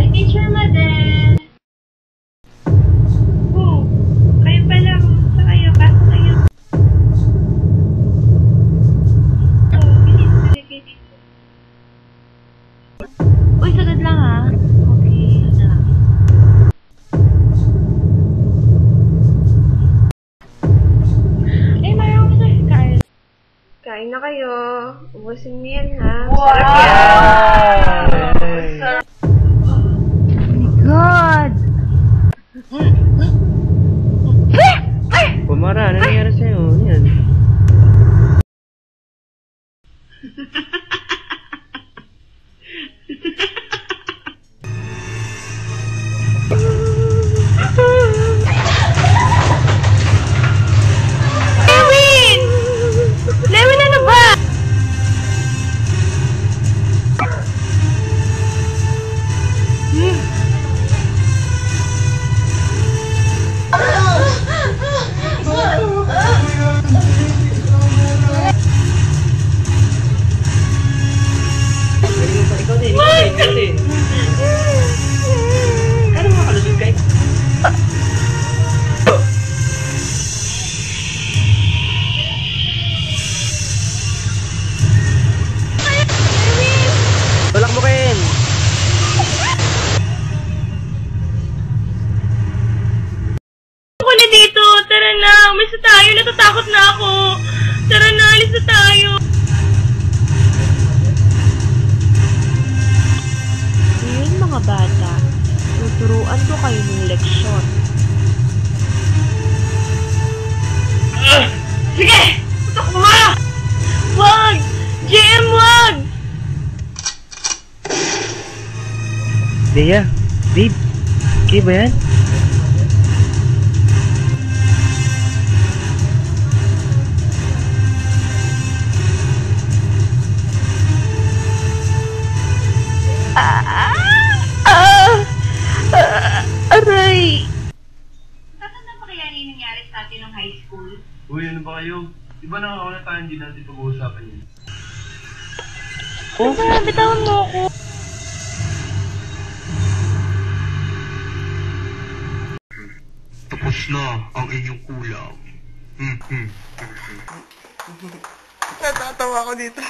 Teacher Madel. Oh, kayo pala. Kumusta kayo? Pasok kayo. Oh, bilis talaga dito. Uy, sagad lang ha. Okay na. Eh, mayroon ko sa card. Kain na kayo. Ubusin niyo yan ha. Wow! Sarap yan. God! Pumara, ano nangyari sa'yo? Yan. Lewin! Lewin, ano ba? Ikaw din. Ano mga kalusot kayo? Tulak mo kayo. Ako na dito. Tara na. Umalis na tayo. Natatakot na ako. Tara na. Alis na tayo. Ngayon mga bata, tuturuan ko kayo ng leksyon. Sige! Putok mo nga! Wag! JM, wag! Leia, babe, okay ba yan? Aray! Tatanda pa kaya yung nangyari sa atin ng high school? Uy, ano ba kayo? Di ba nakakauna tayo hindi natin pag-uusapan yun? Oh? Bitawan mo ako. Tapos na ang inyong kulang. Natatawa ko dito.